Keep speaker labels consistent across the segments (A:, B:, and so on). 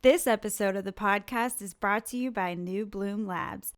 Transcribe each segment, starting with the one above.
A: This episode of the podcast is brought to you by New Bloom Labs.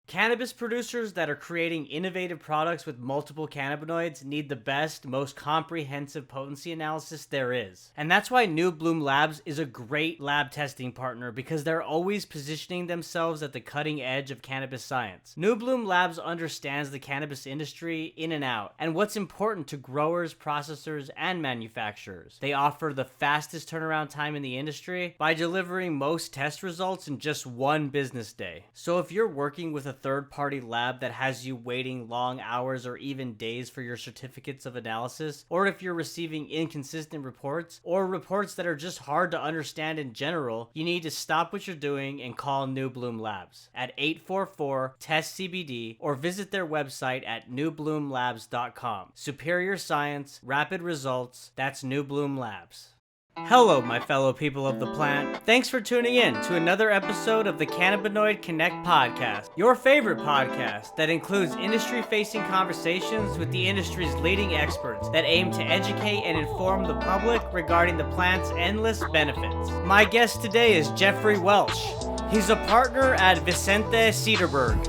B: Cannabis producers that are creating innovative products with multiple cannabinoids need the best, most comprehensive potency analysis there is. And that's why New Bloom Labs is a great lab testing partner, because they're always positioning themselves at the cutting edge of cannabis science. New Bloom Labs understands the cannabis industry in and out, and what's important to growers, processors, and manufacturers. They offer the fastest turnaround time in the industry by delivering most test results in just one business day. So if you're working with a third-party lab that has you waiting long hours or even days for your certificates of analysis, or if you're receiving inconsistent reports or reports that are just hard to understand in general, you need to stop what you're doing and call New Bloom Labs at 844-TEST-CBD or visit their website at newbloomlabs.com. Superior science, rapid results, that's New Bloom Labs. Hello, my fellow people of the plant. Thanks for tuning in to another episode of the Cannabinoid Connect podcast, your favorite podcast that includes industry-facing conversations with the industry's leading experts that aim to educate and inform the public regarding the plant's endless benefits. My guest today is Jeffrey Welsh. He's a partner at Vicente Sederberg.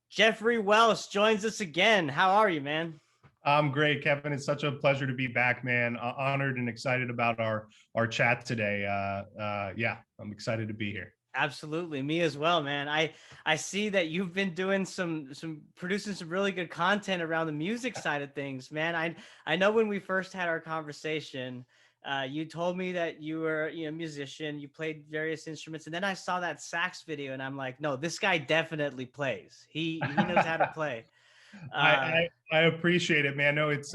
B: Jeffrey Welsh joins us again. How are you, man?
C: I'm great, Kevin. It's such a pleasure to be back, man. Honored and excited about our chat today. Yeah, I'm excited to be here.
B: Absolutely, me as well, man. I see that you've been doing some producing some really good content around the music side of things, man. I know when we first had our conversation, you told me that you were a musician, you played various instruments, and then I saw that sax video, and I'm like, no, this guy definitely plays. He knows how to play.
C: I appreciate it, man. No, it's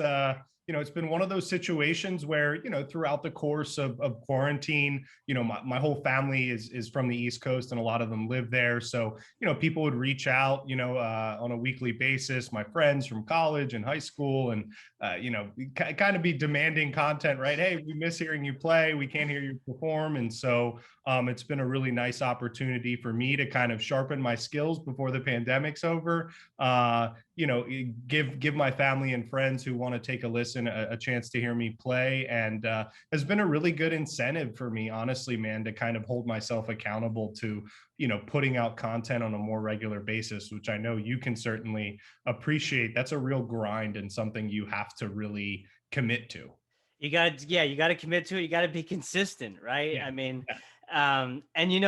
C: it's been one of those situations where, throughout the course of quarantine, my whole family is from the East Coast and a lot of them live there. So, people would reach out, on a weekly basis, my friends from college and high school, and, kind of be demanding content, right? Hey, we miss hearing you play. We can't hear you perform. And so it's been a really nice opportunity for me to kind of sharpen my skills before the pandemic's over. Give my family and friends who want to take a listen a chance to hear me play, and has been a really good incentive for me, honestly, man, to kind of hold myself accountable to, putting out content on a more regular basis, which I know you can certainly appreciate. That's a real grind and something you have to really commit to.
B: You got to commit to it. You got to be consistent, right?
C: Yeah.
B: I mean,
C: Yeah.
B: and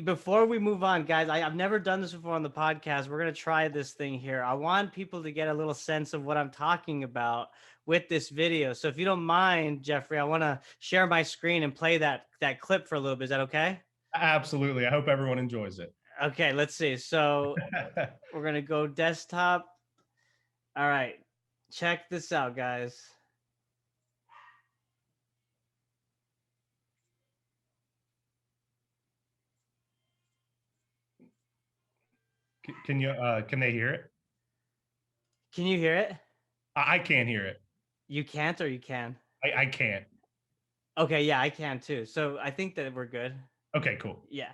B: before we move on, guys, I've never done this before on the podcast. We're going to try this thing here. I want people to get a little sense of what I'm talking about with this video. So if you don't mind, Jeffrey, I want to share my screen and play that clip for a little bit. Is that okay?
C: Absolutely. I hope everyone enjoys it.
B: Okay, let's see. So we're going to go desktop. All right. Check this out, guys.
C: Can they hear it?
B: Can you hear it?
C: I can't hear it.
B: You can't, or you can?
C: I can't.
B: Okay, yeah, I can too. So I think that we're good.
C: Okay, cool.
B: Yeah.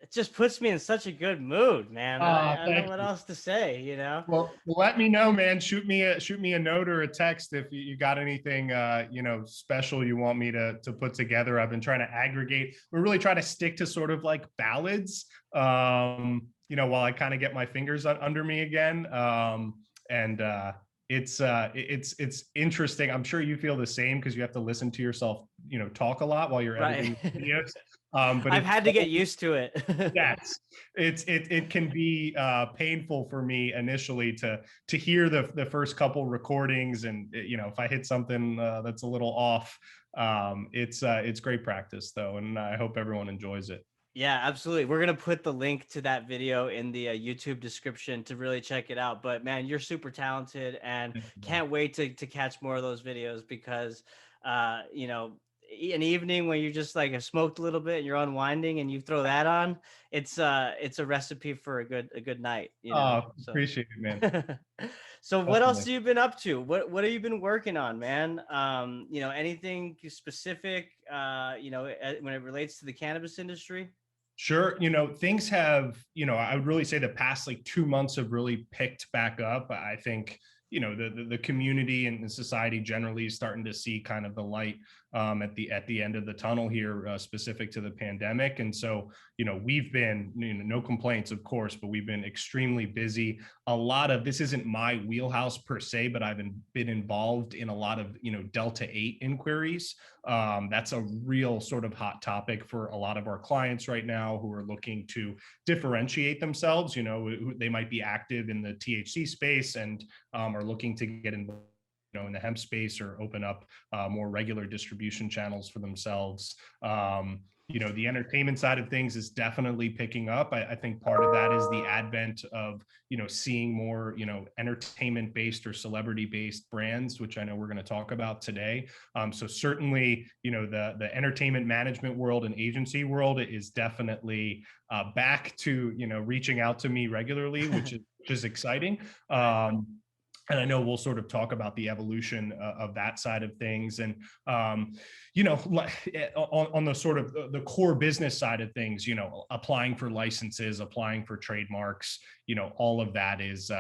B: It just puts me in such a good mood, man. I don't know what else to say,
C: Well, let me know, man. Shoot me a note or a text if you got anything special you want me to put together. I've been trying to aggregate. We're really trying to stick to sort of like ballads, while I kind of get my fingers under me again. It's interesting. I'm sure you feel the same because you have to listen to yourself, talk a lot while you're editing videos. But
B: I've had to get used to it.
C: Yes, it can be painful for me initially to hear the first couple recordings, and if I hit something that's a little off, it's great practice though, and I hope everyone enjoys it.
B: Yeah, absolutely. We're gonna put the link to that video in the YouTube description to really check it out. But man, you're super talented, and can't wait to catch more of those videos because an evening when you just like have smoked a little bit and you're unwinding and you throw that on, it's a recipe for a good night.
C: Appreciate it, man.
B: So what else have you been up to? What have you been working on, man? Anything specific, when it relates to the cannabis industry?
C: Sure. Things have, I would really say the past like 2 months have really picked back up. I think, the community and society generally is starting to see kind of the light at the end of the tunnel here, specific to the pandemic. And so, we've been, no complaints, of course, but we've been extremely busy. A lot of this isn't my wheelhouse per se, but I've been involved in a lot of, Delta 8 inquiries. That's a real sort of hot topic for a lot of our clients right now who are looking to differentiate themselves. They might be active in the THC space and are looking to get involved, in the hemp space, or open up more regular distribution channels for themselves. The entertainment side of things is definitely picking up. I think part of that is the advent of, seeing more, entertainment based or celebrity based brands, which I know we're going to talk about today. So certainly, the entertainment management world and agency world is definitely back to, reaching out to me regularly, which is exciting. And I know we'll sort of talk about the evolution of that side of things. And, on the sort of the core business side of things, applying for licenses, applying for trademarks, all of that is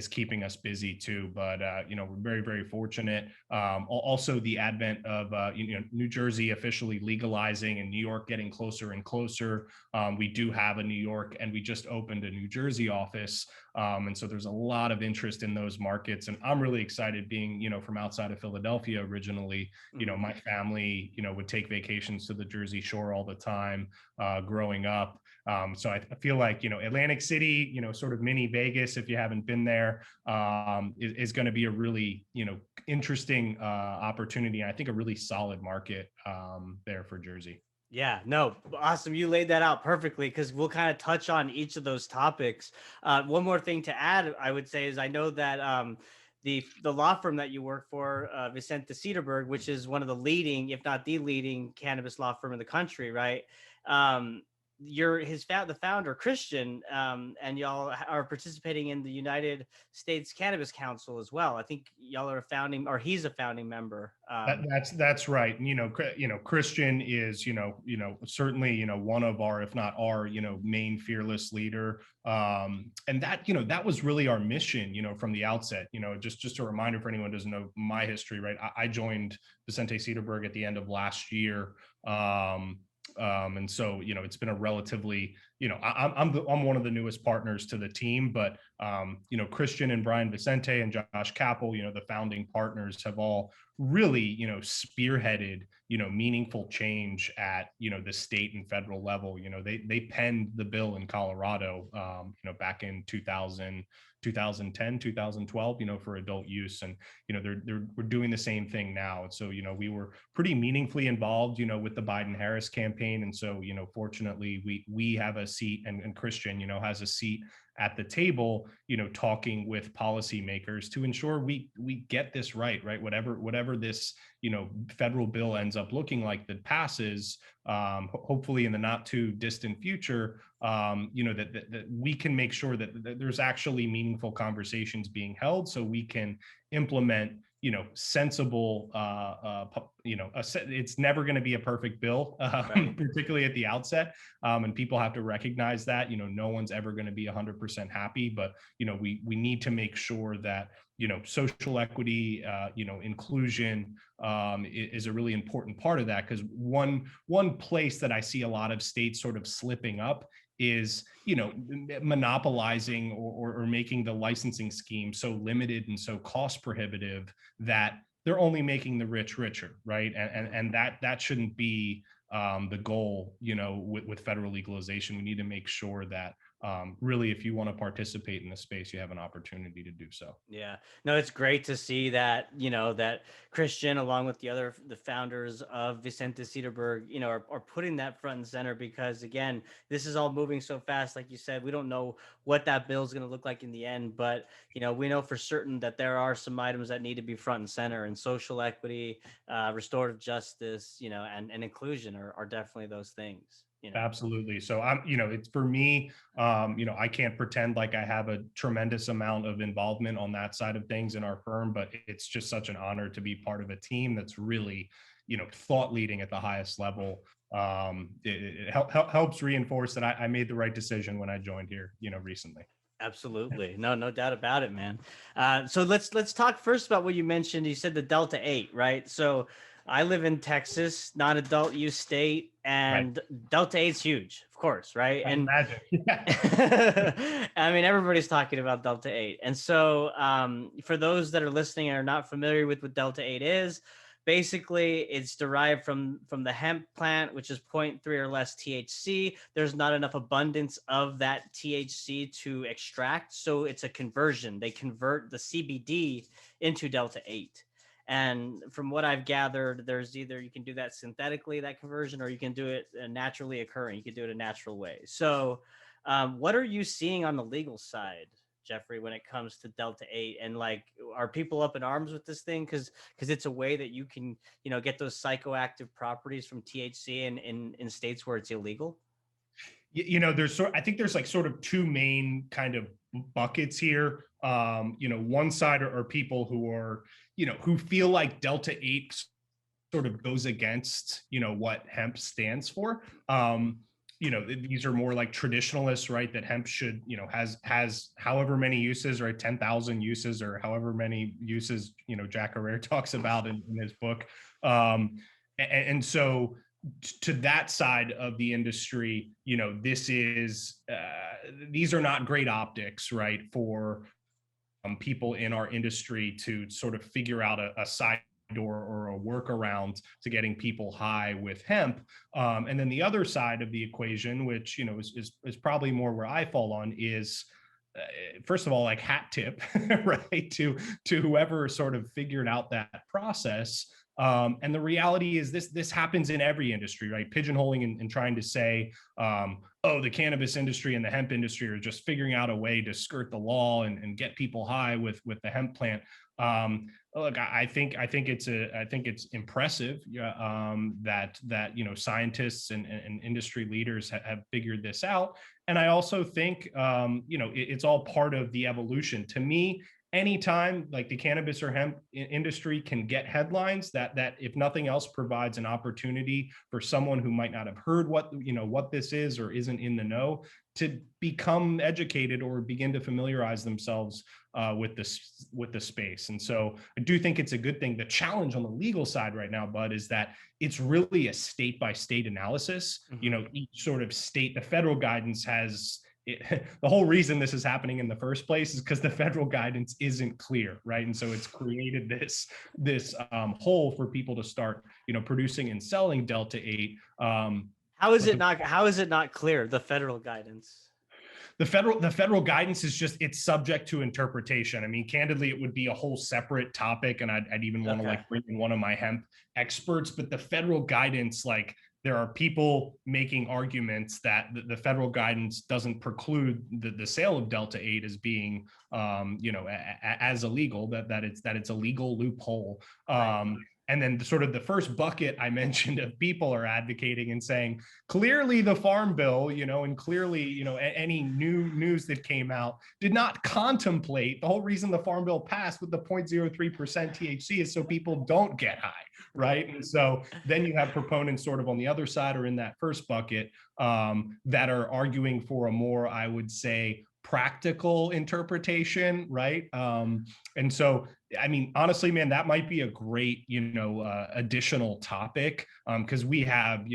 C: keeping us busy too. But, we're very, very fortunate. Also the advent of, New Jersey officially legalizing and New York getting closer and closer. We do have a New York, and we just opened a New Jersey office. And so there's a lot of interest in those markets. And I'm really excited being, from outside of Philadelphia originally. My family, would take vacations to the Jersey Shore all the time growing up. So I feel like, Atlantic City, sort of mini Vegas, if you haven't been there, is going to be a really, interesting opportunity. And I think a really solid market there for Jersey.
B: Yeah, no, awesome. You laid that out perfectly, because we'll kind of touch on each of those topics. One more thing to add, I would say, is I know that the law firm that you work for, Vicente Sederberg, which is one of the leading, if not the leading, cannabis law firm in the country, right? You're the founder, Christian, and y'all are participating in the United States Cannabis Council as well. I think y'all are founding, or he's a founding member.
C: That's right. And, Christian is, certainly, one of our, if not our, main fearless leader. And that was really our mission, from the outset. Just a reminder for anyone who doesn't know my history, right? I joined Vicente Sederberg at the end of last year. And so, it's been a relatively, I'm one of the newest partners to the team, but, Christian and Brian Vicente and Josh Capel, the founding partners, have all really, spearheaded, meaningful change at, the state and federal level. They penned the bill in Colorado, back in 2010, 2012, for adult use. And, we're doing the same thing now. And so, we were pretty meaningfully involved, with the Biden-Harris campaign. And so, fortunately, we have a seat, and Christian, has a seat at the table, talking with policymakers to ensure we get this right, whatever this, federal bill ends up looking like that passes, hopefully in the not too distant future, that we can make sure that there's actually meaningful conversations being held, so we can implement, sensible, it's never going to be a perfect bill,
B: Right.
C: particularly at the outset. And people have to recognize that, no one's ever going to be 100% happy, but, we need to make sure that, social equity, inclusion, is a really important part of that. Because one place that I see a lot of states sort of slipping up is, monopolizing or making the licensing scheme so limited and so cost prohibitive that they're only making the rich richer, right? And that shouldn't be the goal, with federal legalization. We need to make sure that really, if you want to participate in the space, you have an opportunity to do so.
B: Yeah, no, it's great to see that, that Christian, along with the founders of Vicente Sederberg, are putting that front and center, because again, this is all moving so fast. Like you said, we don't know what that bill is going to look like in the end, but, we know for certain that there are some items that need to be front and center, and social equity, restorative justice, and inclusion are definitely those things.
C: Absolutely. So it's for me, I can't pretend like I have a tremendous amount of involvement on that side of things in our firm, but it's just such an honor to be part of a team that's really, thought leading at the highest level. it helps reinforce that I made the right decision when I joined here, recently.
B: Absolutely. No doubt about it, man. So let's talk first about what you mentioned. You said the Delta 8, right? So I live in Texas, non-adult use state,
C: Right.
B: and Delta 8's huge, of course, right?
C: I
B: And
C: imagine. Yeah.
B: I mean, everybody's talking about Delta 8. And so for those that are listening and are not familiar with what Delta 8 is, basically it's derived from the hemp plant, which is 0.3 or less THC. There's not enough abundance of that THC to extract, so it's a conversion. They convert the CBD into Delta 8. And from what I've gathered, there's either you can do that synthetically, that conversion, or you can do it naturally occurring. You can do it a natural way. So what are you seeing on the legal side, Jeffrey, when it comes to Delta 8? And like, are people up in arms with this thing? Because it's a way that you can, get those psychoactive properties from THC in states where it's illegal.
C: I think there's like sort of two main kind of buckets here. One side are people who are, who feel like Delta 8 sort of goes against, what hemp stands for. These are more like traditionalists, right? That hemp should, has however many uses, right? 10,000 uses or however many uses, Jack Herrera talks about in his book. And so to that side of the industry, these are not great optics, right? For people in our industry to sort of figure out a side door or a workaround to getting people high with hemp. And then the other side of the equation, which, is probably more where I fall on, is first of all, like hat tip, right, to whoever sort of figured out that process. And the reality is this happens in every industry, right? Pigeonholing and trying to say, the cannabis industry and the hemp industry are just figuring out a way to skirt the law and get people high with the hemp plant. Look, I think it's impressive that scientists and industry leaders have figured this out. And I also think it's all part of the evolution. To me, anytime like the cannabis or hemp industry can get headlines, that if nothing else provides an opportunity for someone who might not have heard what this is or isn't in the know to become educated or begin to familiarize themselves with the space. And so I do think it's a good thing. The challenge on the legal side right now, Bud, is that it's really a state by state analysis.
B: Mm-hmm.
C: Each sort of state, the federal guidance has the whole reason this is happening in the first place is because the federal guidance isn't clear, right? And so it's created this hole for people to start, producing and selling Delta 8.
B: How is it not clear, the federal guidance?
C: The federal guidance is just, it's subject to interpretation. I mean, candidly, it would be a whole separate topic, and I'd even want to like bring in one of my hemp experts. But the federal guidance, like, there are people making arguments that the federal guidance doesn't preclude the sale of Delta 8 as being, as illegal, that it's a legal loophole. And then sort of the first bucket I mentioned of people are advocating and saying, clearly the Farm Bill, and clearly, any new news that came out did not contemplate the whole reason the Farm Bill passed with the 0.03% THC is so people don't get high, right? And so then you have proponents sort of on the other side or in that first bucket that are arguing for a more, I would say, practical interpretation, right? And so, I mean, honestly, man, that might be a great, additional topic because we have,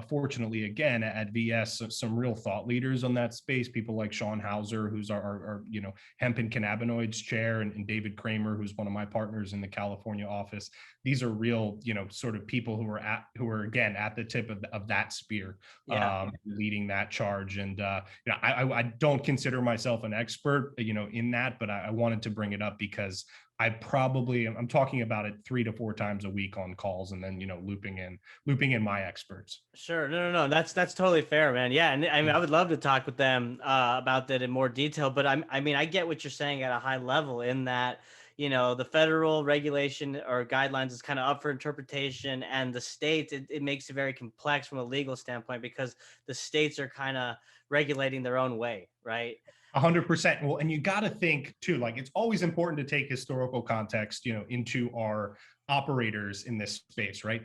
C: fortunately, again, at VS, some real thought leaders on that space, people like Sean Hauser, who's our hemp and cannabinoids chair, and David Kramer, who's one of my partners in the California office. These are real, sort of people who are again at the tip of that spear, leading that charge. And I don't consider myself an expert, in that, but I wanted to bring it up because I'm talking about it 3 to 4 times a week on calls, and then looping in my experts.
B: Sure, no, that's totally fair, man. Yeah, and I mean, I would love to talk with them about that in more detail. But I get what you're saying at a high level in that the federal regulation or guidelines is kind of up for interpretation, and the states it makes it very complex from a legal standpoint because the states are kind of regulating their own way, right?
C: 100%. Well, and you got to think too, like it's always important to take historical context, into our operators in this space, right?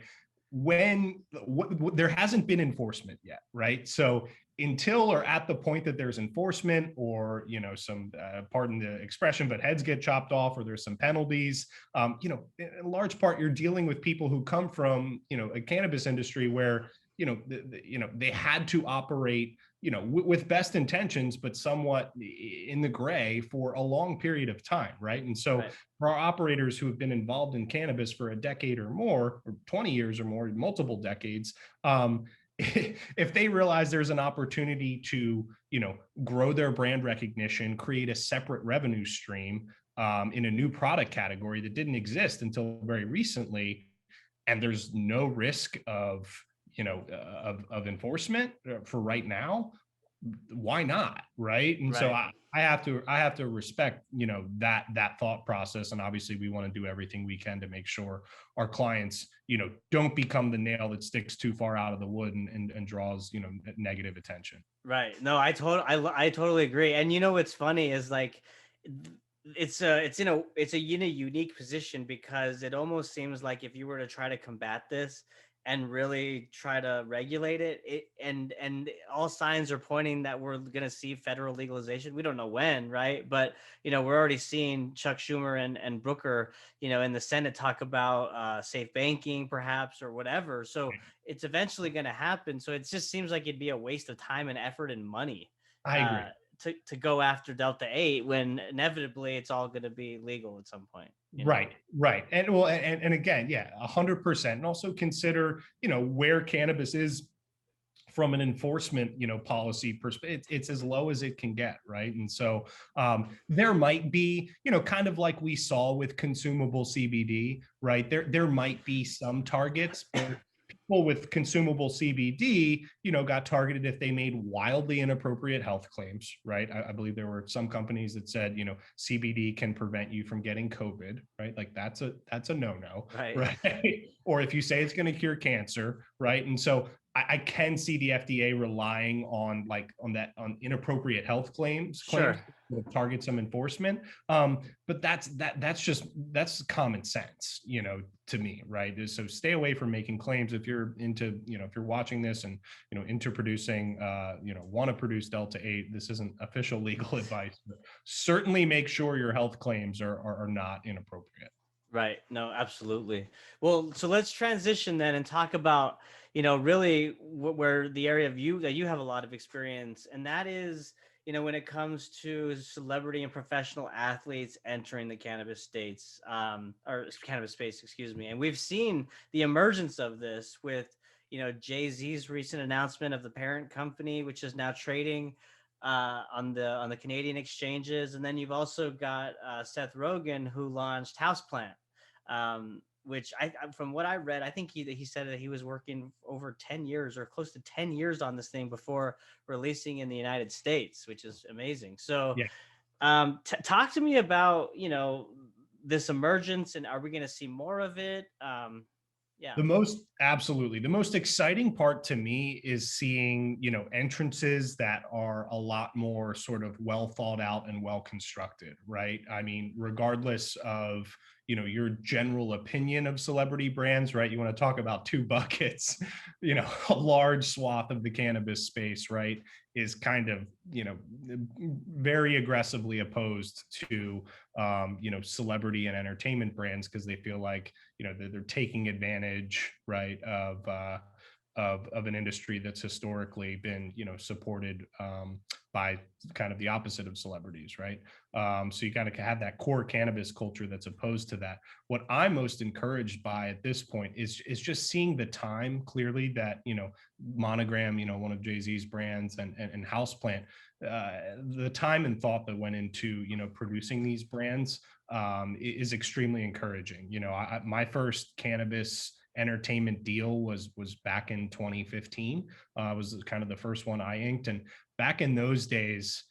C: there hasn't been enforcement yet, right? So until or at the point that there's enforcement, or some pardon the expression, but heads get chopped off, or there's some penalties, in large part you're dealing with people who come from a cannabis industry where they had to operate with best intentions, but somewhat in the gray for a long period of time, right? And so
B: Right.
C: for our operators who have been involved in cannabis for a decade or more, or 20 years or more, multiple decades, if they realize there's an opportunity to grow their brand recognition, create a separate revenue stream in a new product category that didn't exist until very recently, and there's no risk of of enforcement for right now, why not, right? And so
B: Right.
C: I have to respect that thought process, and obviously we want to do everything we can to make sure our clients don't become the nail that sticks too far out of the wood and draws negative attention.
B: Right. No, I totally agree. And what's funny is like it's in a unique position, because it almost seems like if you were to try to combat this and really try to regulate and all signs are pointing that we're going to see federal legalization. We don't know when, right? But we're already seeing Chuck Schumer and Booker, in the Senate talk about safe banking perhaps, or whatever. So it's eventually going to happen. So it just seems like it'd be a waste of time and effort and money
C: I agree.
B: to go after Delta 8 when inevitably it's all going to be legal at some point.
C: Right. And well, and again, yeah, 100%. And also consider, where cannabis is from an enforcement, policy perspective. It's as low as it can get, right? And so there might be, kind of like we saw with consumable CBD, right? There might be some targets, but people with consumable CBD, got targeted if they made wildly inappropriate health claims, right? I believe there were some companies that said, CBD can prevent you from getting COVID, right? Like that's a no-no,
B: Right.
C: right? Or if you say it's going to cure cancer, right? And so I can see the FDA relying on on inappropriate health claims
B: Sure.
C: to target some enforcement. But that's common sense, to me, right? So stay away from making claims if you're into, if you're watching this and into producing, want to produce Delta 8. This isn't official legal advice, but certainly make sure your health claims are not inappropriate.
B: Right. No, absolutely. Well, so let's transition then and talk about, really where the area of you that you have a lot of experience, and that is, when it comes to celebrity and professional athletes entering the cannabis states, or cannabis space, excuse me. And we've seen the emergence of this with, Jay-Z's recent announcement of the parent company, which is now trading on the Canadian exchanges, and then you've also got Seth Rogen, who launched Houseplant, which from what I read, I think he said that he was working over 10 years or close to 10 years on this thing before releasing in the United States, which is amazing. So,
C: Yeah.
B: talk to me about this emergence, and are we going to see more of it? Yeah.
C: Absolutely. The most exciting part to me is seeing, entrances that are a lot more sort of well thought out and well constructed, right? I mean, regardless of, your general opinion of celebrity brands, right? You want to talk about two buckets, a large swath of the cannabis space, right, is kind of, very aggressively opposed to, celebrity and entertainment brands, because they feel like, they're taking advantage, right, of an industry that's historically been, supported by kind of the opposite of celebrities, right? So you kind of have that core cannabis culture that's opposed to that. What I'm most encouraged by at this point is just seeing the time clearly that Monogram, one of Jay-Z's brands, and Houseplant, the time and thought that went into producing these brands is extremely encouraging. My first cannabis entertainment deal was back in 2015. Was kind of the first one I inked, and back in those days,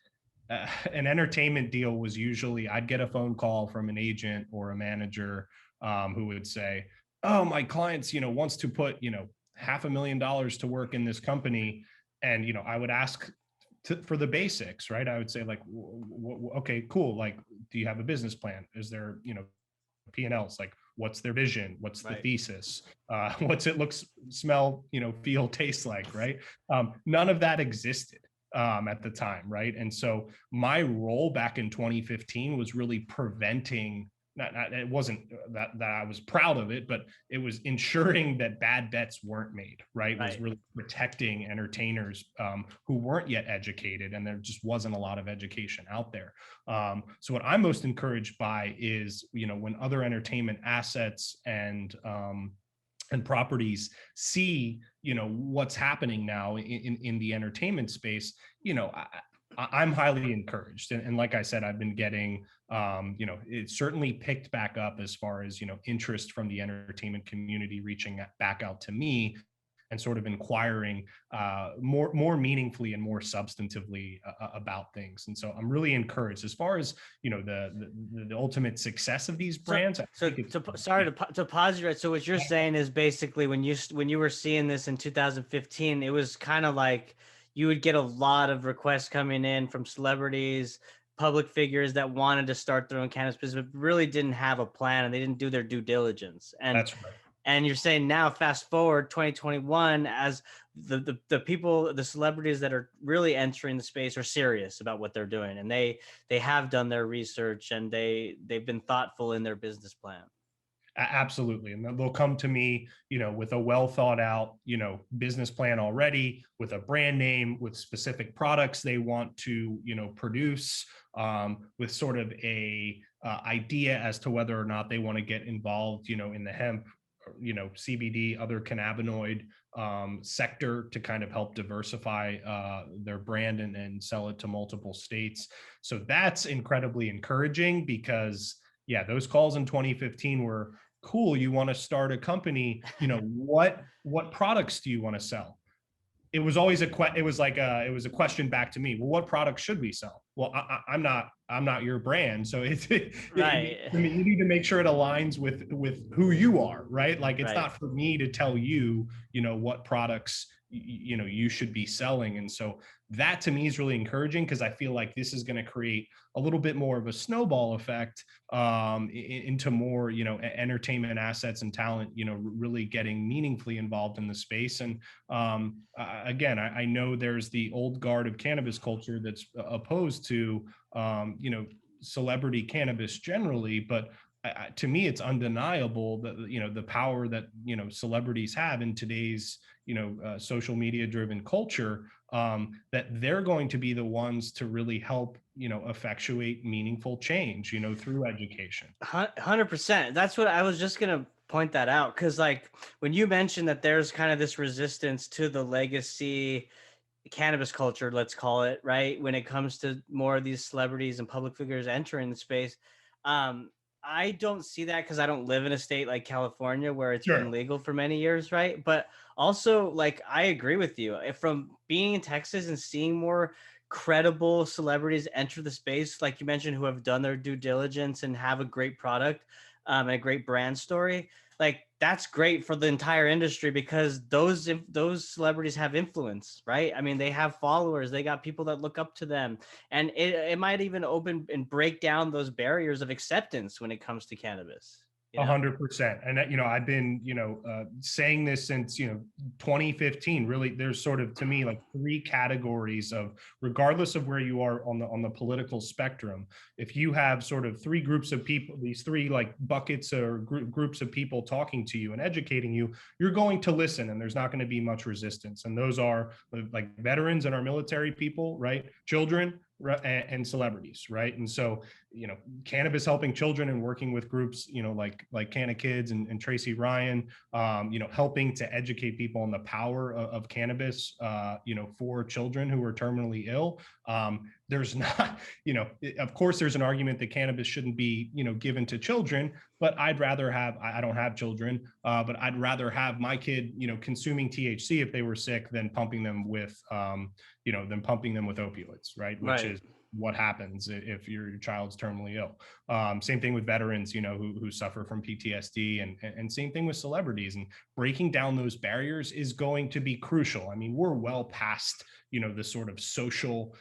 C: an entertainment deal was usually I'd get a phone call from an agent or a manager who would say, "Oh, my clients, wants to put $500,000 to work in this company," and I would ask for the basics, right? I would say like, okay, cool. Like, do you have a business plan? Is there, P&Ls? Like, what's their vision, what's the
B: Right.
C: thesis, what's it looks, smell, feel, taste like, right? None of that existed at the time, right? And so my role back in 2015 was really preventing, it wasn't that I was proud of it, but it was ensuring that bad bets weren't made, right? Was really protecting entertainers who weren't yet educated, and there just wasn't a lot of education out there. So what I'm most encouraged by is, when other entertainment assets and properties see, what's happening now in the entertainment space, I'm highly encouraged. And like I said, I've been getting, it certainly picked back up as far as, interest from the entertainment community reaching back out to me and sort of inquiring more meaningfully and more substantively about things. And so I'm really encouraged as far as, the ultimate success of these brands.
B: Sorry to pause you. Right. So what you're saying is basically when you were seeing this in 2015, it was kind of like you would get a lot of requests coming in from celebrities, public figures that wanted to start their own cannabis business, but really didn't have a plan and they didn't do their due diligence. And
C: that's right.
B: And you're saying now, fast forward 2021, as the people, the celebrities that are really entering the space are serious about what they're doing, and they have done their research and they've been thoughtful in their business plan.
C: Absolutely. And they'll come to me, with a well thought out, business plan already, with a brand name, with specific products they want to, produce, with sort of a idea as to whether or not they want to get involved, in the hemp, CBD, other cannabinoid sector to kind of help diversify their brand and sell it to multiple states. So that's incredibly encouraging because, yeah, those calls in 2015 were cool. You want to start a company, what products do you want to sell? It was always it was a question back to me. Well, what products should we sell? Well, I'm not your brand, so
B: Right.
C: you need to make sure it aligns with who you are, right? Like it's not for me to tell you, what products you should be selling. And so that to me is really encouraging because I feel like this is going to create a little bit more of a snowball effect into more, entertainment assets and talent, really getting meaningfully involved in the space. And again, I know there's the old guard of cannabis culture that's opposed to, celebrity cannabis generally, but to me, it's undeniable that, the power that, celebrities have in today's, social media driven culture, that they're going to be the ones to really help, effectuate meaningful change, through education.
B: 100%. That's what I was just going to point that out. Cause like when you mentioned that there's kind of this resistance to the legacy cannabis culture, let's call it, right? When it comes to more of these celebrities and public figures entering the space. I don't see that because I don't live in a state like California where it's been legal for many years, right? But also, like, I agree with you. From being in Texas and seeing more credible celebrities enter the space, like you mentioned, who have done their due diligence and have a great product and a great brand story, like that's great for the entire industry because those celebrities have influence, right? I mean, they have followers, they got people that look up to them, and it might even open and break down those barriers of acceptance when it comes to cannabis.
C: 100%. And I've been, saying this since, 2015. Really, there's sort of, to me, like three categories of, regardless of where you are on the political spectrum, if you have sort of three groups of people, these three like buckets or groups of people talking to you and educating you, you're going to listen and there's not going to be much resistance. And those are like veterans and our military people, right? Children, and celebrities, right? And so, cannabis helping children and working with groups, like Canna Kids and Tracy Ryan, helping to educate people on the power of cannabis, for children who are terminally ill. There's not, of course, there's an argument that cannabis shouldn't be, given to children, but I'd rather have, I don't have children, but I'd rather have my kid, consuming THC if they were sick than pumping them with, opioids, right? Which is, what happens if your child's terminally ill. Same thing with veterans, who suffer from PTSD, and same thing with celebrities. And breaking down those barriers is going to be crucial. I mean, we're well past, the sort of social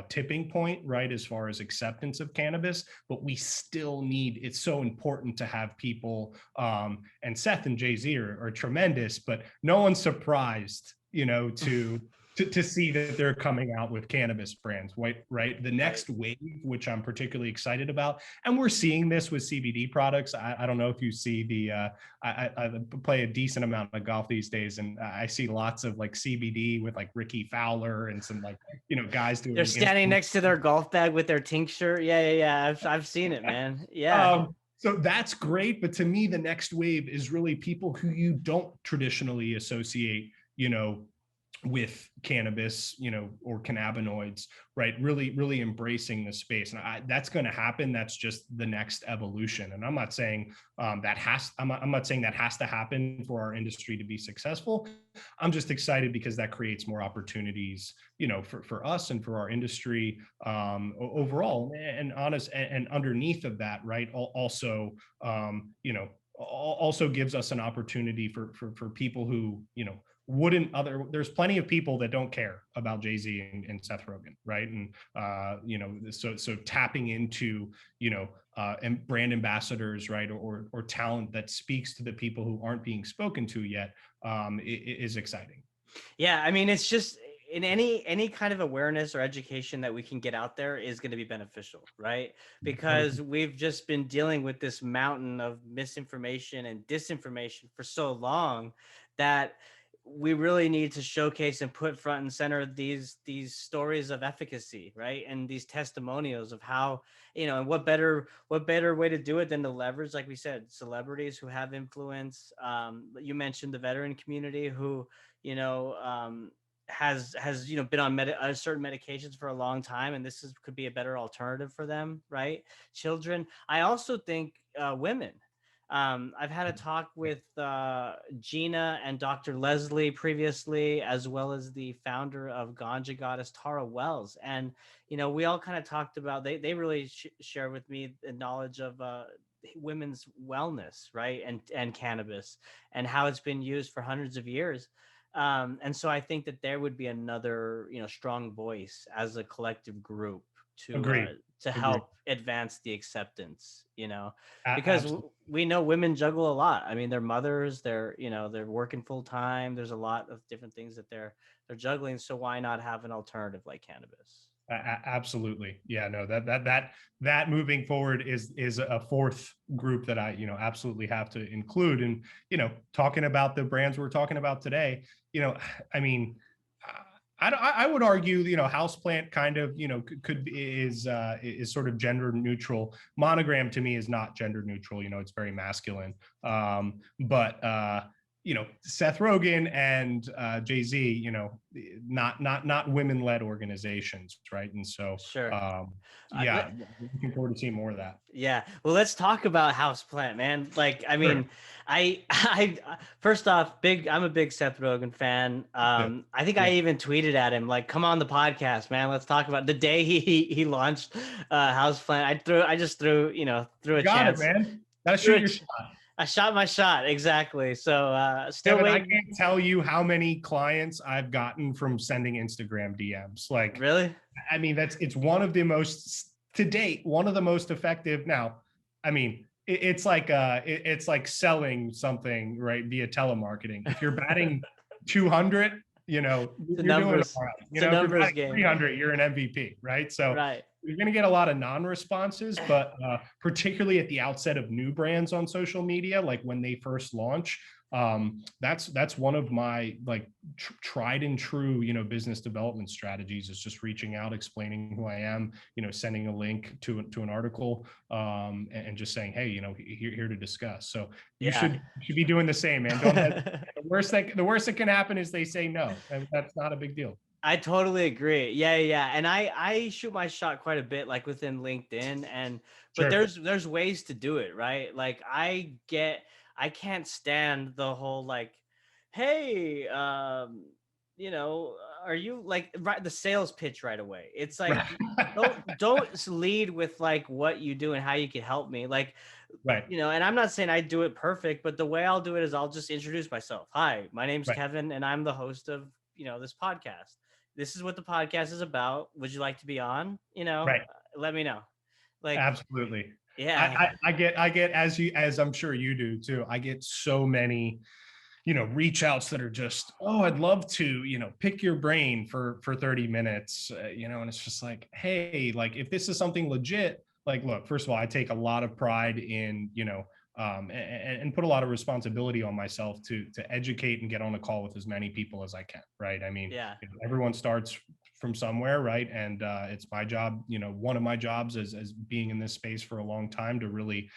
C: tipping point, right, as far as acceptance of cannabis, but we still need, it's so important to have people, and Seth and Jay-Z are tremendous, but no one's surprised, to see that they're coming out with cannabis brands, right? The next wave, which I'm particularly excited about, and we're seeing this with CBD products. I don't know if you see I play a decent amount of golf these days, and I see lots of like CBD with like Ricky Fowler and some like, guys doing.
B: They're standing next to their golf bag with their tincture. Yeah. I've seen it, man. Yeah.
C: So that's great. But to me, the next wave is really people who you don't traditionally associate, with cannabis, or cannabinoids, right? Really embracing the space. And that's going to happen. That's just the next evolution. And I'm not saying I'm not saying that has to happen for our industry to be successful. I'm just excited because that creates more opportunities, for us and for our industry overall. And honest, and underneath of that, right, also, also gives us an opportunity for people who, there's plenty of people that don't care about Jay-Z and Seth Rogen, right? And so tapping into, and brand ambassadors, right, or talent that speaks to the people who aren't being spoken to yet, is exciting.
B: Yeah, I mean, it's just in any kind of awareness or education that we can get out there is going to be beneficial, right? Because we've just been dealing with this mountain of misinformation and disinformation for so long that we really need to showcase and put front and center these stories of efficacy, right? And these testimonials of how, and what better way to do it than to leverage, like we said, celebrities who have influence. You mentioned the veteran community who, has been on certain medications for a long time, and could be a better alternative for them, right? Children. I also think women. I've had a talk with Gina and Dr. Leslie previously, as well as the founder of Ganja Goddess, Tara Wells. And, we all kind of talked about, they really shared with me the knowledge of women's wellness, right? And cannabis and how it's been used for hundreds of years. And so I think that there would be another, strong voice as a collective group to help advance the acceptance, because
C: Absolutely.
B: we know women juggle a lot. I mean, they're mothers, they're working full time. There's a lot of different things that they're juggling. So why not have an alternative like cannabis?
C: Absolutely. Yeah, no, that moving forward is a fourth group that I, absolutely have to include. And, talking about the brands we're talking about today, I mean, I would argue, houseplant kind of, is sort of gender neutral. Monogram to me is not gender neutral. It's very masculine. But Seth Rogen and Jay-Z, not women-led organizations, right? And so,
B: Sure.
C: yeah, looking forward to seeing more of that.
B: Yeah. Well, let's talk about houseplant, man. Like, I mean,
C: Sure.
B: I first off, I'm a big Seth Rogen fan. I think I even tweeted at him like, "Come on the podcast, man. Let's talk about the day he launched houseplant." I just threw a chance.
C: It, man. Gotta shoot your shot.
B: I shot my shot, exactly. So still waiting.
C: I can't tell you how many clients I've gotten from sending Instagram DMs. Like,
B: really?
C: I mean, it's one of the most, to date, one of the most effective. Now, I mean, it's like selling something, right, via telemarketing. If you're batting 200, you're doing all right. If you're batting 300, you're an MVP, right? So
B: right.
C: You're going to get a lot of non-responses, but particularly at the outset of new brands on social media, like when they first launch, that's one of my like tried and true, business development strategies, is just reaching out, explaining who I am, sending a link to an article, and just saying, hey, here to discuss. So you should be doing the same, man. Don't the worst that can happen is they say no, and that's not a big deal.
B: I totally agree. Yeah. And I shoot my shot quite a bit, like within LinkedIn, but there's ways to do it, right? Like I can't stand the whole like, hey, are you like right the sales pitch right away? It's like
C: Right.
B: don't lead with like what you do and how you can help me. Like,
C: Right.
B: and I'm not saying I do it perfect, but the way I'll do it is I'll just introduce myself. Hi, my name's
C: Right.
B: Kevin, and I'm the host of this podcast. This is what the podcast is about. Would you like to be on?
C: Right.
B: Let me know. Like,
C: Absolutely.
B: yeah,
C: I get, as I'm sure you do too. I get so many, reach outs that are just, oh, I'd love to, pick your brain for 30 minutes, and it's just like, hey, like if this is something legit, like, look, first of all, I take a lot of pride in, and put a lot of responsibility on myself to educate and get on a call with as many people as I can. Right. I mean,
B: yeah,
C: everyone starts from somewhere, right? And it's my job, one of my jobs as being in this space for a long time to really,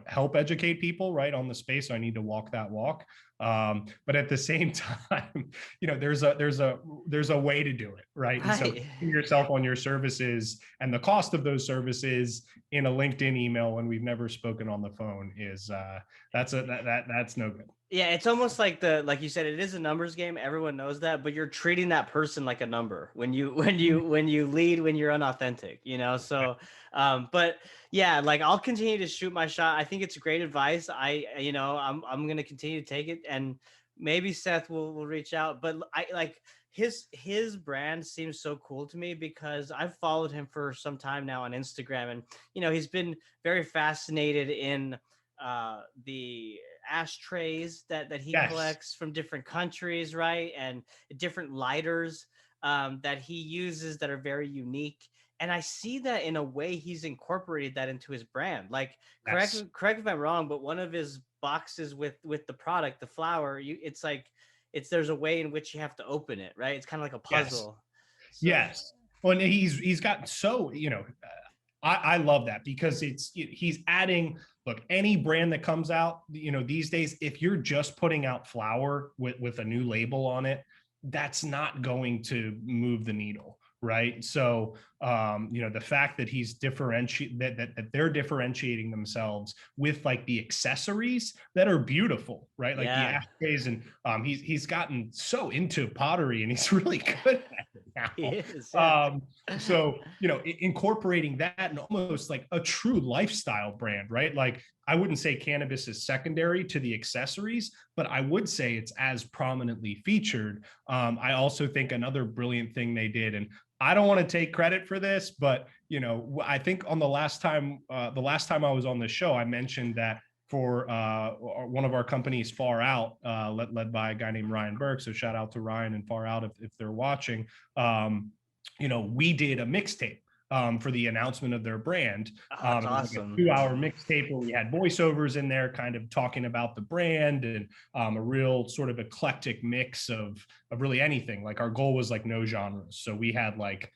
C: help educate people, right, on the space. So I need to walk that walk. But at the same time, there's a way to do it, right? And so
B: right.
C: yourself on your services and the cost of those services in a LinkedIn email when we've never spoken on the phone is that's no good.
B: Yeah, it's almost like like you said, it is a numbers game. Everyone knows that, but you're treating that person like a number when you lead when you're unauthentic, So, but yeah, like I'll continue to shoot my shot. I think it's great advice. I'm gonna continue to take it, and maybe Seth will reach out. But I like his brand seems so cool to me because I've followed him for some time now on Instagram, and he's been very fascinated in the ashtrays that he
C: Yes.
B: collects from different countries, right? And different lighters that he uses that are very unique. And I see that in a way he's incorporated that into his brand. Like,
C: Yes.
B: correct if I'm wrong, but one of his boxes with the product, the flower, it's like there's a way in which you have to open it, right? It's kind of like a
C: Yes.
B: puzzle. So
C: Yes. Well, and he's got so, I love that because he's adding, look, any brand that comes out, these days, if you're just putting out flour with a new label on it, that's not going to move the needle. Right. So, the fact that he's that they're differentiating themselves with like the accessories that are beautiful, right? Like the
B: yeah,
C: ashtrays, and he's gotten so into pottery and he's really good at it
B: he
C: now.
B: is. Yeah.
C: So, incorporating that and almost like a true lifestyle brand, right? Like I wouldn't say cannabis is secondary to the accessories, but I would say it's as prominently featured. I also think another brilliant thing they did, and I don't want to take credit for this, but I think on the last time I was on the show, I mentioned that for one of our companies, Far Out, led by a guy named Ryan Burke. So shout out to Ryan and Far Out if they're watching. We did a mixtape for the announcement of their brand.
B: Oh, that's
C: It was like
B: awesome.
C: a 2-hour mixtape where we had voiceovers in there, kind of talking about the brand and a real sort of eclectic mix of really anything. Like our goal was like no genres, so we had like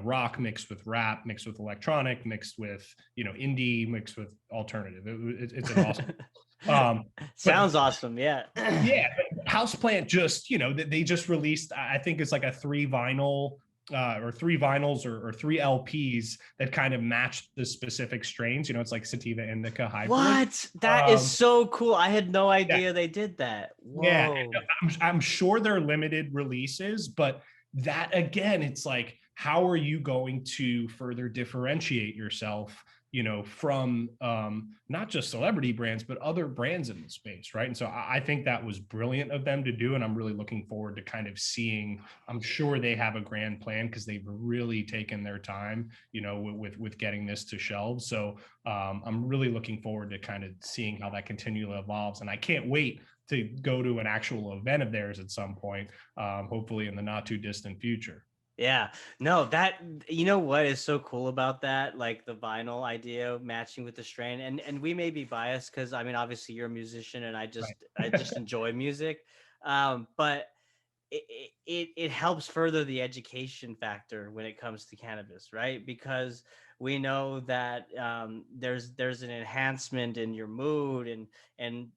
C: rock mixed with rap, mixed with electronic, mixed with indie, mixed with alternative. It's an awesome.
B: Sounds
C: But
B: awesome. Yeah.
C: yeah, Houseplant just, they just released, I think it's like a three vinyls or three LPs that kind of match the specific strains. It's like sativa indica hybrid.
B: What? That is
C: Um,
B: so cool. I had no
C: yeah,
B: idea they did that.
C: yeah.
B: Whoa.
C: I'm sure they're limited releases, but that again, it's like, how are you going to further differentiate yourself, from not just celebrity brands, but other brands in the space, right? And so I think that was brilliant of them to do, and I'm really looking forward to kind of seeing. I'm sure they have a grand plan because they've really taken their time, with getting this to shelves. So I'm really looking forward to kind of seeing how that continually evolves, and I can't wait to go to an actual event of theirs at some point, hopefully in the not too distant future.
B: Yeah. No, what is so cool about that? Like the vinyl idea matching with the strain. And we may be biased because I mean, obviously you're a musician and
C: Right.
B: I just enjoy music. But it helps further the education factor when it comes to cannabis, right? Because we know that there's an enhancement in your mood and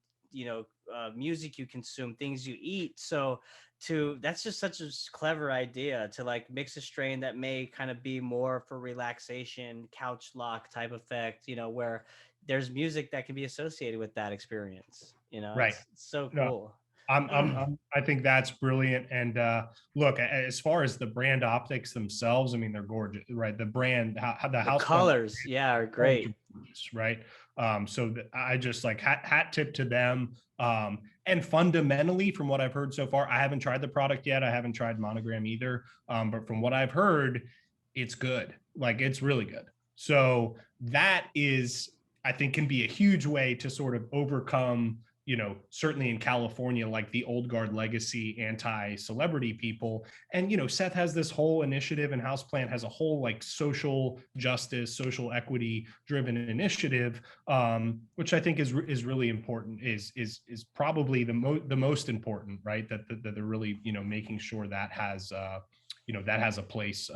B: music you consume, things you eat. So that's just such a clever idea to like mix a strain that may kind of be more for relaxation, couch lock type effect, where there's music that can be associated with that experience.
C: Right.
B: It's so
C: No,
B: cool.
C: I think that's brilliant. And look, as far as the brand optics themselves, I mean, they're gorgeous, right? The brand, how the
B: The
C: house plant
B: colors, yeah, are
C: colors
B: great.
C: are gorgeous, right? I just like hat tip to them. And fundamentally, from what I've heard so far, I haven't tried the product yet. I haven't tried Monogram either. But from what I've heard, it's good. Like it's really good. So that is, I think, can be a huge way to sort of overcome, certainly in California, like the old guard legacy anti-celebrity people. And, Seth has this whole initiative, and Houseplant has a whole like social justice, social equity driven initiative, which I think is really important, is probably the most important, right? That they're really, making sure that has, that has a place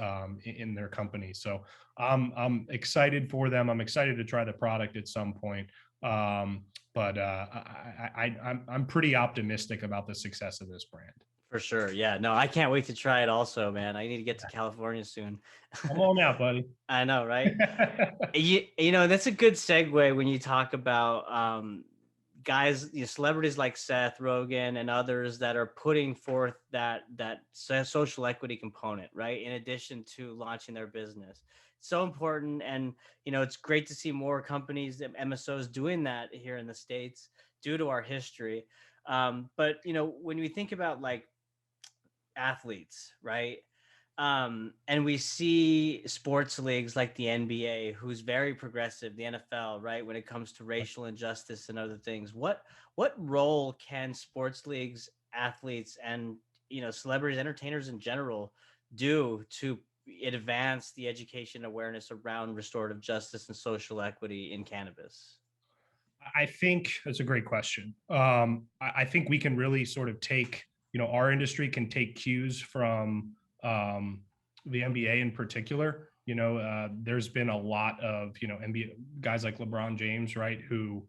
C: in their company. So I'm excited for them. I'm excited to try the product at some point. But I'm pretty optimistic about the success of this brand.
B: For sure. Yeah. No, I can't wait to try it also, man. I need to get to California soon.
C: Come on out, buddy.
B: I know, right? That's a good segue when you talk about guys, celebrities like Seth Rogen and others that are putting forth that social equity component, right? In addition to launching their business. So important. And, it's great to see more companies, MSOs doing that here in the States due to our history. But, when we think about like athletes, right? And we see sports leagues like the NBA, who's very progressive, the NFL, right, when it comes to racial injustice and other things. What role can sports leagues, athletes, and celebrities, entertainers in general do to advance the education awareness around restorative justice and social equity in cannabis?
C: I think that's a great question. I think we can really sort of take, our industry can take cues from the NBA in particular. There's been a lot of, NBA guys like LeBron James, right? Who,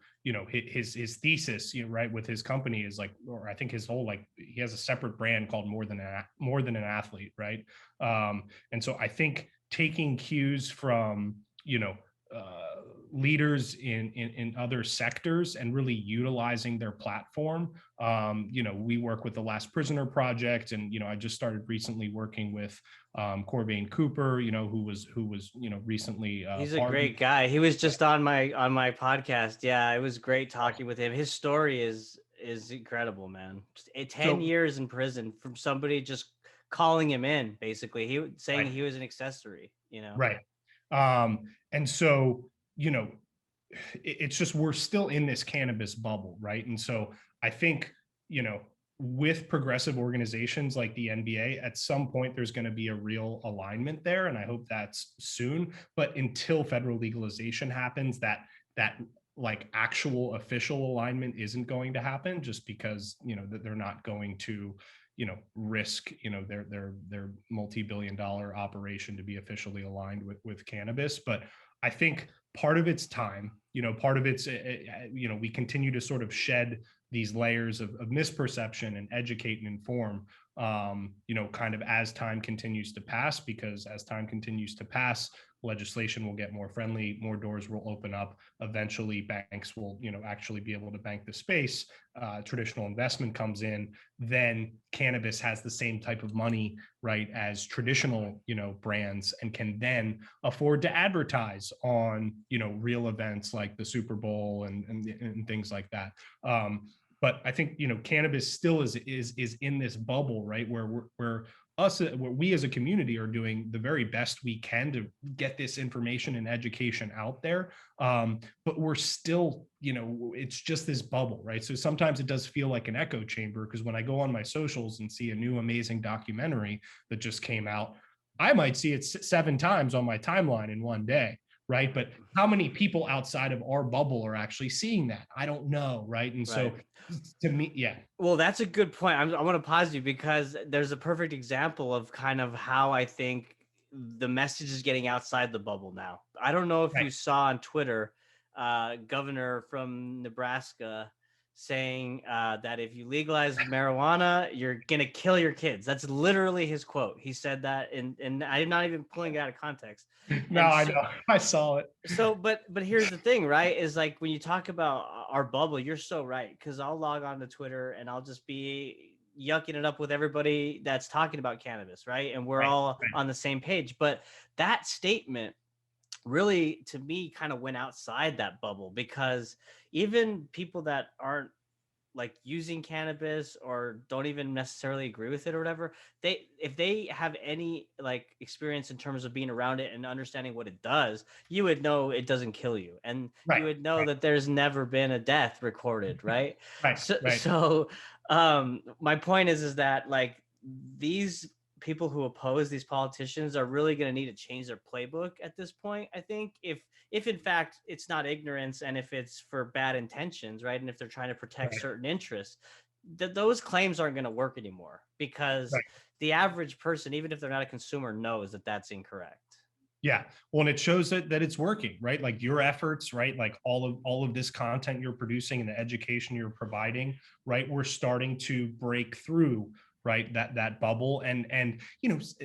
C: his thesis, right, with his company is like, or I think his whole, like, he has a separate brand called More Than an Athlete, right? And so I think taking cues from, leaders in other sectors and really utilizing their platform. We work with the Last Prisoner Project, and I just started recently working with Corvain Cooper, who was recently
B: He's a
C: pardoned.
B: great guy. He was just on my podcast. Yeah, it was great talking with him. His story is incredible, man. Just 10
C: So
B: years in prison from somebody just calling him in, basically. He saying
C: right,
B: he was an accessory.
C: right. And so, it's just we're still in this cannabis bubble, right? And so I think, with progressive organizations like the NBA, at some point there's going to be a real alignment there, and I hope that's soon. But until federal legalization happens, that like actual official alignment isn't going to happen, just because that they're not going to risk their multi-billion-dollar operation to be officially aligned with cannabis. But I think part of it's time, part of it's we continue to sort of shed these layers of misperception and educate and inform, kind of as time continues to pass, because as time continues to pass, legislation will get more friendly, more doors will open up. Eventually banks will, actually be able to bank the space. Traditional investment comes in, then cannabis has the same type of money, right, as traditional, brands, and can then afford to advertise on, real events like the Super Bowl and things like that. But I think, cannabis still is in this bubble, right, where we as a community are doing the very best we can to get this information and education out there. But we're still, it's just this bubble, right? So sometimes it does feel like an echo chamber, because when I go on my socials and see a new amazing documentary that just came out, I might see it 7 times on my timeline in one day, right? But how many people outside of our bubble are actually seeing that? I don't know, right? And so to me, yeah.
B: Well, that's a good point. I want to pause you because there's a perfect example of kind of how I think the message is getting outside the bubble now. I don't know if you saw on Twitter, governor from Nebraska, saying that if you legalize marijuana, you're gonna kill your kids. That's literally his quote. He said that, and I'm not even pulling it out of context.
C: No,
B: And
C: I
B: so,
C: know. I saw it.
B: but here's the thing, right? Is like when you talk about our bubble, you're so right. Because I'll log on to Twitter and I'll just be yucking it up with everybody that's talking about cannabis, right? And we're
C: Right.
B: all
C: Right.
B: on the same page. But that statement really, to me, kind of went outside that bubble, because even people that aren't like using cannabis or don't even necessarily agree with it or whatever, they, if they have any like experience in terms of being around it and understanding what it does, you would know it doesn't kill you, and you
C: Right.
B: would know
C: Right.
B: that there's never been a death recorded, right?
C: Right.
B: so
C: Right.
B: so my point is that like these people who oppose these politicians are really going to need to change their playbook at this point, I think, if in fact it's not ignorance and if it's for bad intentions, right? And if they're trying to protect
C: Right.
B: certain interests, those claims aren't going to work anymore, because
C: Right.
B: the average person, even if they're not a consumer, knows that that's incorrect.
C: Yeah. Well, and it shows that it's working, right? Like your efforts, right? Like all of this content you're producing and the education you're providing, right? We're starting to break through, right? That bubble. And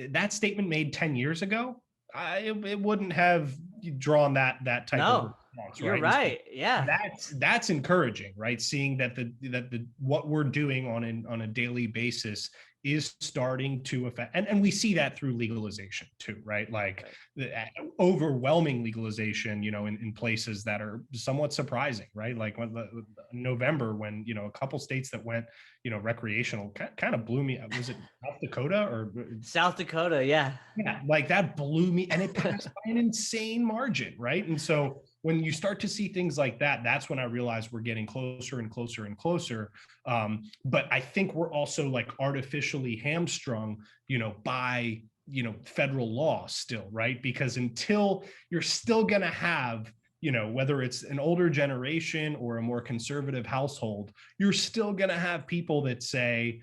C: that statement made 10 years ago, it wouldn't have drawn that type of
B: No,
C: response,
B: you're
C: right? And so
B: right. Yeah.
C: that's encouraging, right? Seeing that the what we're doing on a daily basis is starting to affect, and we see that through legalization too, right? Like
B: Right.
C: the overwhelming legalization, in places that are somewhat surprising, right? Like when November, when a couple states that went, recreational, kind of blew me. Was it South Dakota or
B: South Dakota, yeah.
C: yeah, like that blew me, and it passed by an insane margin, right? And so when you start to see things like that, that's when I realized we're getting closer and closer and closer. But I think we're also like artificially hamstrung, by federal law still, right? Because until you're still going to have, whether it's an older generation or a more conservative household, you're still going to have people that say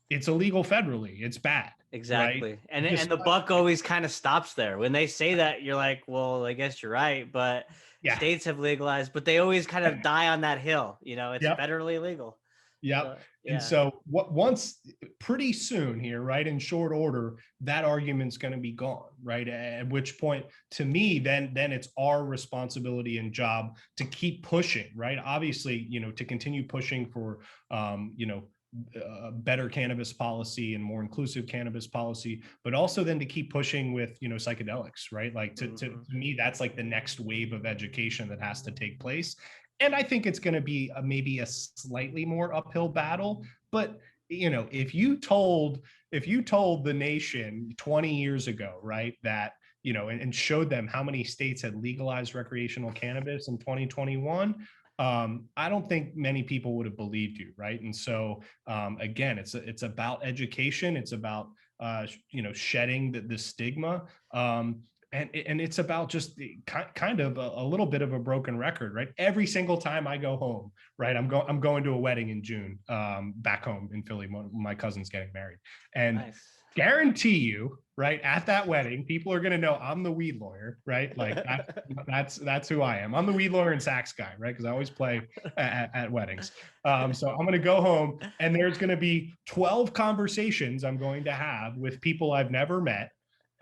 C: it's illegal federally, it's bad, right?
B: Exactly. And
C: Just
B: the buck always kind of stops there. When they say that, you're like, well, I guess you're right, but
C: yeah.
B: states have legalized, but they always kind of die on that hill. It's
C: Yep.
B: federally legal.
C: Yep.
B: So,
C: And
B: yeah.
C: so once pretty soon here, right, in short order, that argument's going to be gone, right? At which point, to me, then it's our responsibility and job to keep pushing, right? Obviously, to continue pushing for, better cannabis policy and more inclusive cannabis policy, but also then to keep pushing with, psychedelics, right? Like to me, that's like the next wave of education that has to take place. And I think it's going to be maybe a slightly more uphill battle, but if you told the nation 20 years ago, right, that and showed them how many states had legalized recreational cannabis in 2021, I don't think many people would have believed you, right? And so again, it's about education, it's about shedding the stigma, and it's about just kind of a little bit of a broken record, right? Every single time I go home, right, I'm going to a wedding in June, back home in Philly. My cousin's getting married, and
B: Nice.
C: guarantee you, right, at that wedding, people are going to know I'm the weed lawyer, right? Like that's who I am. I'm the weed lawyer and sax guy, right? Because I always play at weddings. So I'm going to go home, and there's going to be 12 conversations I'm going to have with people I've never met.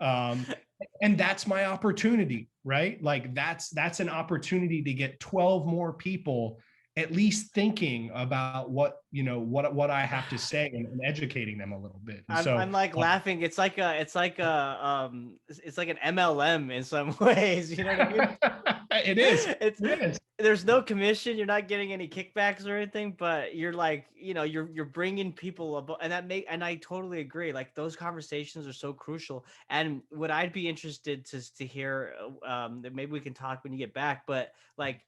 C: And that's my opportunity, right? Like that's an opportunity to get 12 more people at least thinking about what I have to say, and educating them a little bit. And so
B: I'm like laughing. It's like an MLM in some ways. You know what I mean?
C: it is.
B: It's
C: It is.
B: There's no commission. You're not getting any kickbacks or anything, but you're like, you're bringing people up, and I totally agree. Like those conversations are so crucial. And what I'd be interested to hear, maybe we can talk when you get back, but like,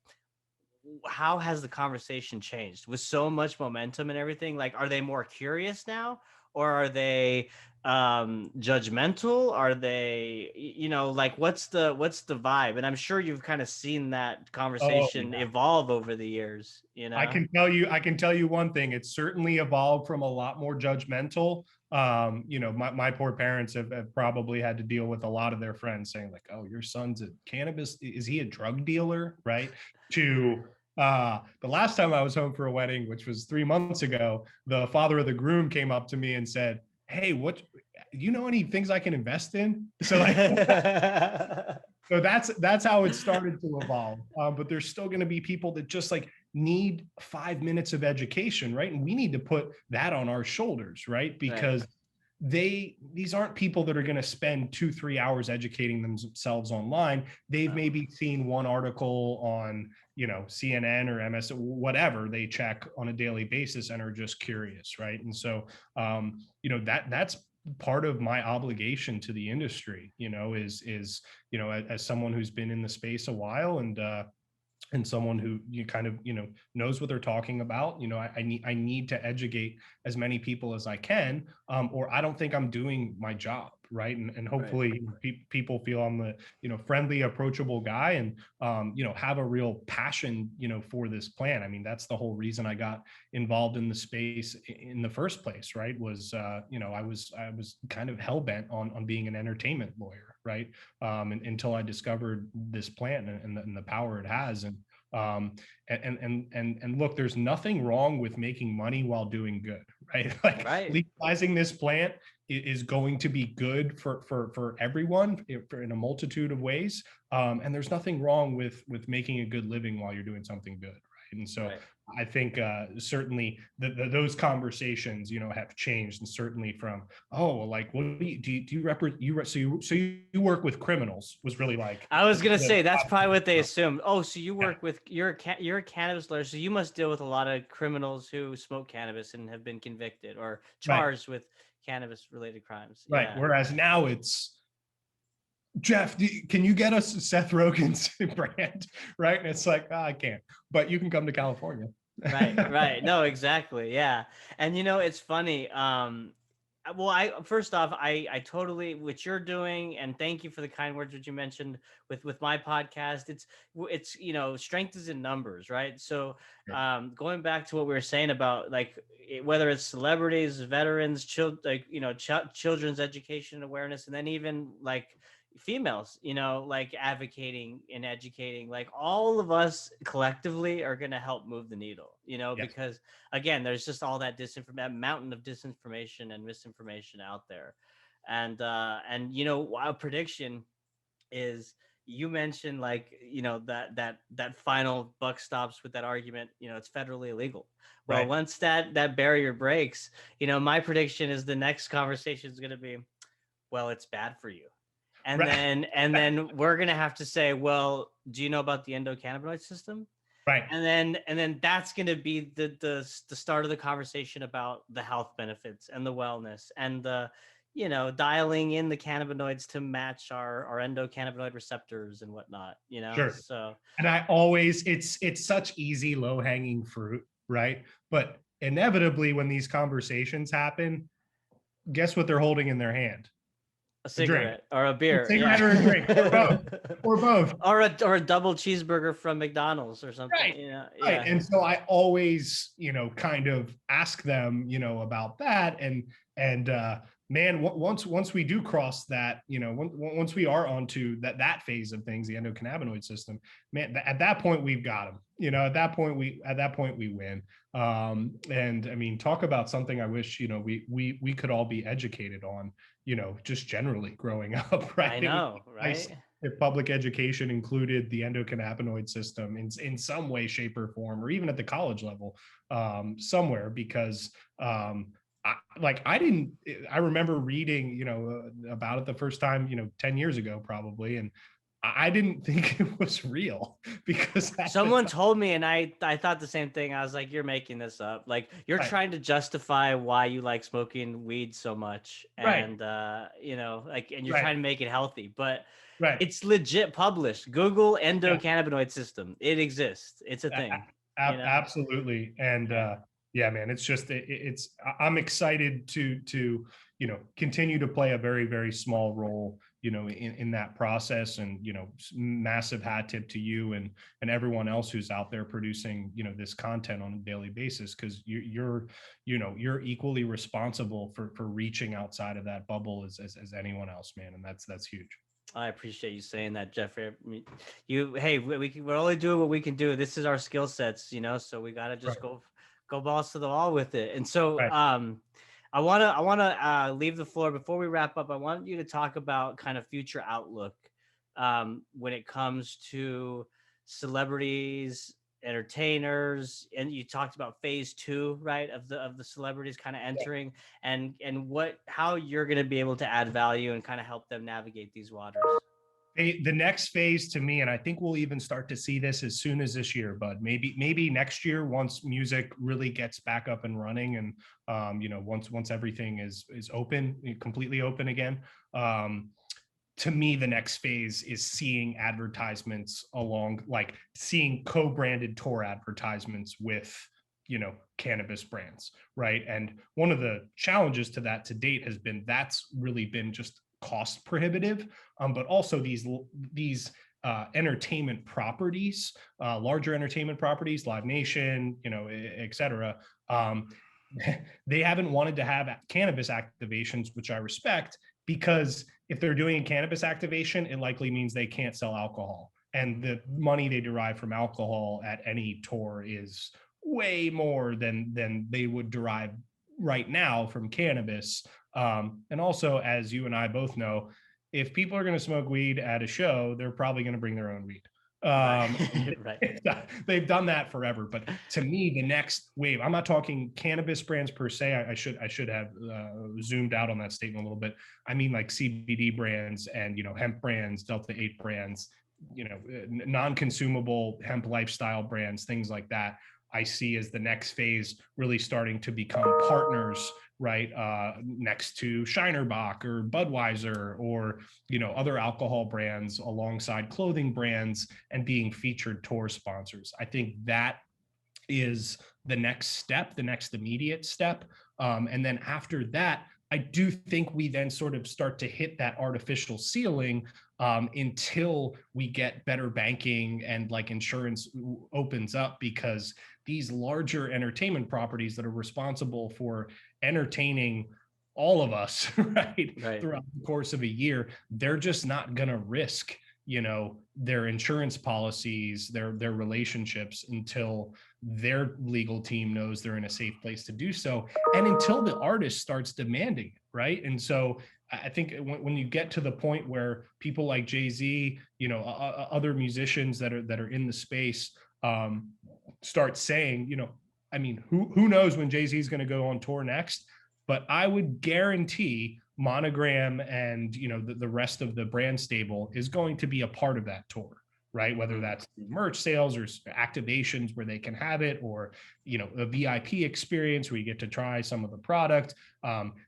B: how has the conversation changed with so much momentum and everything? Like, are they more curious now, or are they judgmental? Are they, like, what's the vibe? And I'm sure you've kind of seen that
C: Oh,
B: conversation
C: yeah.
B: evolve over the years.
C: I can tell you one thing. It's certainly evolved from a lot more judgmental. My poor parents have probably had to deal with a lot of their friends saying like, "Oh, your son's a cannabis. Is he a drug dealer?" Right? To The last time I was home for a wedding, which was 3 months ago, the father of the groom came up to me and said, "Hey, what, you know any things I can invest in?" So like, so that's how it started to evolve. But there's still going to be people that just like need 5 minutes of education, right? And we need to put that on our shoulders, right? Because
B: Right.
C: these aren't people that are going to spend 2-3 hours educating themselves online. They've maybe seen one article on, CNN or MS, whatever they check on a daily basis and are just curious, right? And so that's part of my obligation to the industry, is as someone who's been in the space a while, and someone who you kind of knows what they're talking about. I need to educate as many people as I can, or I don't think I'm doing my job right. And
B: Right.
C: hopefully people feel I'm the friendly, approachable guy, and have a real passion for this plan. I mean, that's the whole reason I got involved in the space in the first place, right? Was I was kind of hell-bent on being an entertainment lawyer, right? Until I discovered this plant and the power it has. And look, there's nothing wrong with making money while doing good, right? Like
B: Right.
C: legalizing this plant is going to be good for everyone in a multitude of ways. And there's nothing wrong with making a good living while you're doing something good, right? And so
B: Right.
C: I think certainly those conversations have changed, and certainly from, oh, well, like, what do you represent, so you work with criminals, was really like
B: I was gonna
C: the,
B: say that's probably what they assumed. Oh, so you
C: yeah,
B: work with you're a cannabis lawyer, so you must deal with a lot of criminals who smoke cannabis and have been convicted or
C: right,
B: charged with cannabis related crimes.
C: right.
B: Yeah.
C: Whereas now it's, Jeff, can you get us Seth Rogen's brand, right? And it's like, I can't, but you can come to California.
B: Right, right. No, exactly. Yeah. And it's funny. Well, I first off, I totally what you're doing, and thank you for the kind words that you mentioned with my podcast. It's strength is in numbers, right? So,
C: Sure.
B: going back to what we were saying about like whether it's celebrities, veterans, children's education awareness, and then even like females, like advocating and educating, like all of us collectively are going to help move the needle,
C: Yes.
B: because again, there's just all that mountain of disinformation and misinformation out there. And our prediction is, you mentioned like that final buck stops with that argument, it's federally illegal. Well,
C: Right.
B: once that barrier breaks, my prediction is the next conversation is going to be, well, it's bad for you. And
C: Right.
B: then we're gonna have to say, well, do you know about the endocannabinoid system?
C: Right.
B: And then that's gonna be the start of the conversation about the health benefits and the wellness and the dialing in the cannabinoids to match our endocannabinoid receptors and whatnot.
C: Sure.
B: So
C: And it's such easy, low hanging fruit, right? But inevitably, when these conversations happen, guess what they're holding in their hand?
B: a
C: A drink,
B: cigarette or a
C: a
B: beer,
C: cigarette or a drink, or both,
B: yeah.
C: or both.
B: or a double cheeseburger from McDonald's or something.
C: Right. Right.
B: Yeah.
C: And so I always, kind of ask them, about that. And man, once we do cross that, once we are onto that phase of things, the endocannabinoid system, man, at that point we've got them. At that point we win. And I mean, talk about something I wish, we could all be educated on, just generally growing up, right?
B: I
C: It would
B: know,
C: be nice
B: right?
C: if public education included the endocannabinoid system in some way, shape, or form, or even at the college level, somewhere, because I remember reading, about it the first time, 10 years ago, probably. And I didn't think it was real, because at the
B: Someone
C: time,
B: told me, and I thought the same thing. I was like, "You're making this up. Like, you're
C: right,
B: trying to justify why you like smoking weed so much,
C: right,
B: and and you're
C: right,
B: trying to make it healthy, but
C: right.
B: it's legit published. Google endocannabinoid system. It exists. It's a thing.
C: Absolutely. And
B: Yeah.
C: yeah, man, it's just I'm excited to continue to play a very, very small role, in that process. And massive hat tip to you and everyone else who's out there producing this content on a daily basis, because you're equally responsible for reaching outside of that bubble as anyone else, man. And that's huge.
B: I appreciate you saying that, Jeffrey. I mean, hey, we're only doing what we can do. This is our skill sets, so we gotta just
C: Right.
B: go balls to the wall with it. And so,
C: Right.
B: I wanna leave the floor before we wrap up. I want you to talk about kind of future outlook, when it comes to celebrities, entertainers, and you talked about phase two, right, of the celebrities kind of entering, and how you're going to be able to add value and kind of help them navigate these waters.
C: The next phase to me, and I think we'll even start to see this as soon as this year, but maybe next year, once music really gets back up and running, and once everything is open, completely open again. To me, the next phase is seeing advertisements like seeing co-branded tour advertisements with cannabis brands, right? And one of the challenges to that to date has been that's really been just cost prohibitive, but also these entertainment properties, larger entertainment properties, Live Nation, et cetera. They haven't wanted to have cannabis activations, which I respect, because if they're doing a cannabis activation, it likely means they can't sell alcohol. And the money they derive from alcohol at any tour is way more than they would derive right now from cannabis. And also, as you and I both know, if people are going to smoke weed at a show, they're probably going to bring their own weed.
B: Right.
C: They've done that forever. But to me, the next wave, I'm not talking cannabis brands per se. I should have zoomed out on that statement a little bit. I mean, like CBD brands and hemp brands, Delta 8 brands, non-consumable hemp lifestyle brands, things like that. I see as the next phase really starting to become partners, right, next to Shinerbach or Budweiser or other alcohol brands alongside clothing brands and being featured tour sponsors. I think that is the next step, the next immediate step. And then after that, I do think we then sort of start to hit that artificial ceiling until we get better banking and like insurance opens up, because these larger entertainment properties that are responsible for entertaining all of us, right, throughout the course of a year, they're just not going to risk their insurance policies, their relationships, until their legal team knows they're in a safe place to do so, and until the artist starts demanding it, right? And so I think when you get to the point where people like Jay-Z, other musicians that are in the space, start saying, I mean, who knows when Jay-Z is going to go on tour next, but I would guarantee Monogram and the rest of the brand stable is going to be a part of that tour, right? Whether that's merch sales or activations where they can have it, or a VIP experience where you get to try some of the product.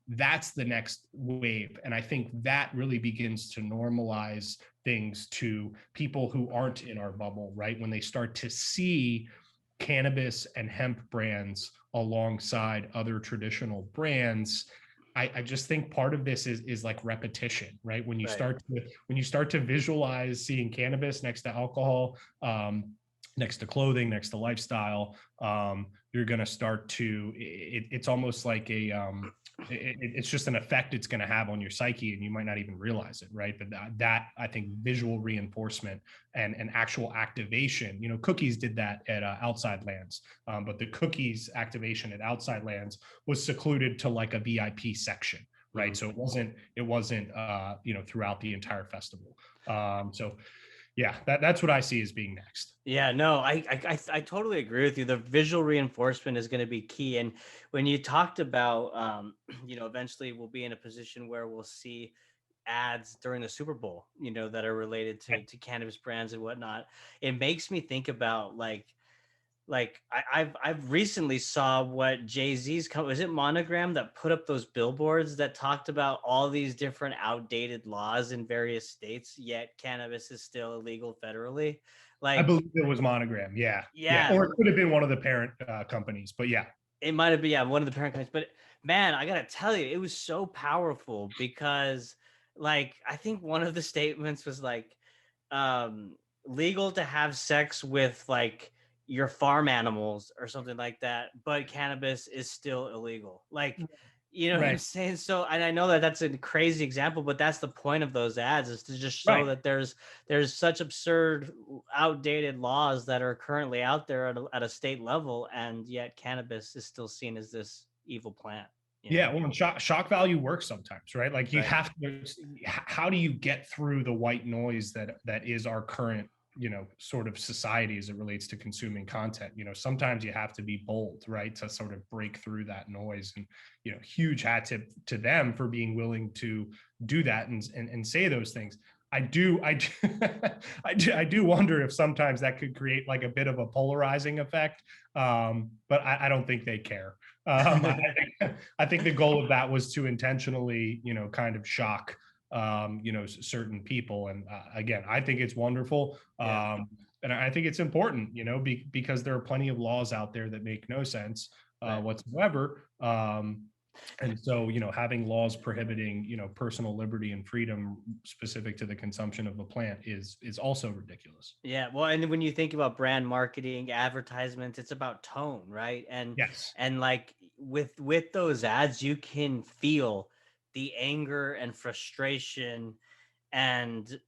C: That's the next wave, and I think that really begins to normalize things to people who aren't in our bubble, right? When they start to see cannabis and hemp brands alongside other traditional brands, I just think part of this is like repetition, right? When you start to visualize seeing cannabis next to alcohol, next to clothing, next to lifestyle, you're going to start to, it's almost like it's just an effect it's going to have on your psyche, and you might not even realize it, right? But that I think visual reinforcement and actual activation, Cookies did that at Outside Lands, but the Cookies activation at Outside Lands was secluded to like a VIP section, right? So it wasn't throughout the entire festival. So yeah, that's what I see as being next.
B: Yeah, no, I totally agree with you. The visual reinforcement is going to be key. And when you talked about, eventually we'll be in a position where we'll see ads during the Super Bowl, that are related to cannabis brands and whatnot. It makes me think about I've recently saw what Jay-Z's was it Monogram that put up those billboards that talked about all these different outdated laws in various states, yet cannabis is still illegal federally.
C: I believe it was Monogram. Yeah. Or it could have been one of the parent companies, but yeah.
B: It might have been, one of the parent companies. But man, I gotta tell you, it was so powerful because I think one of the statements was legal to have sex with your farm animals or something like that, but cannabis is still illegal. You know what I'm
C: Right.
B: saying? So, and I know that that's a crazy example, but that's the point of those ads, is to just show
C: Right.
B: that there's such absurd, outdated laws that are currently out there at a state level, and yet cannabis is still seen as this evil plant. You
C: Yeah,
B: know?
C: well, and shock value works sometimes, right? Like you
B: Right.
C: have to. How do you get through the white noise that is our current, sort of society as it relates to consuming content? Sometimes you have to be bold, right, to sort of break through that noise. And huge hat tip to them for being willing to do that and say those things. I do wonder if sometimes that could create like a bit of a polarizing effect. But I don't think they care. I think the goal of that was to intentionally, kind of shock, certain people. And again, I think it's wonderful.
B: Yeah.
C: And I think it's important, because there are plenty of laws out there that make no sense
B: Right.
C: whatsoever. And so, having laws prohibiting, personal liberty and freedom specific to the consumption of the plant is also ridiculous.
B: Yeah, well, and when you think about brand marketing, advertisements, it's about tone, right?
C: Yes.
B: And like with those ads, you can feel the anger and frustration and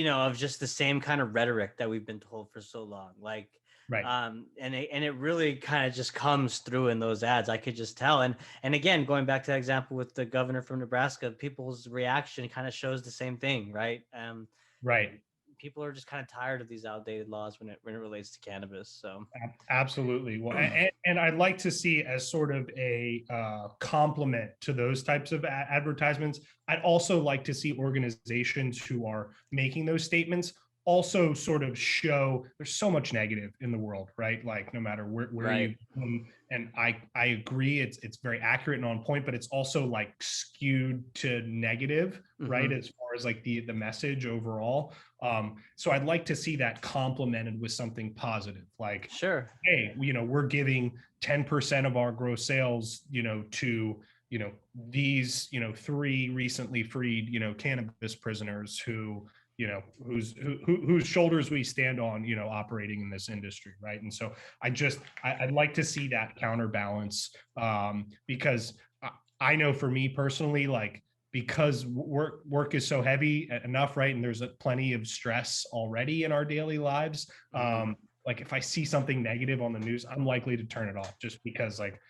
B: of just the same kind of rhetoric that we've been told for so long. Like
C: Right.
B: and it really kind of just comes through in those ads. I could just tell. And again, going back to that example with the governor from Nebraska, people's reaction kind of shows the same thing, right?
C: Right.
B: People are just kind of tired of these outdated laws when it relates to cannabis. So
C: Absolutely. Well, and I'd like to see, as sort of a complement to those types of advertisements, I'd also like to see organizations who are making those statements also sort of show there's so much negative in the world, right? Like no matter where
B: right.
C: you and I agree, it's very accurate and on point, but it's also like skewed to negative, right? As far as like the message overall. So I'd like to see that complemented with something positive, like,
B: Sure.
C: hey, we're giving 10% of our gross sales, to, these, 3 recently freed, cannabis prisoners whose shoulders we stand on, operating in this industry, right? And so I'd like to see that counterbalance, because I know for me personally, like, because work is so heavy enough, right? And there's plenty of stress already in our daily lives. Like if I see something negative on the news, I'm likely to turn it off, just because like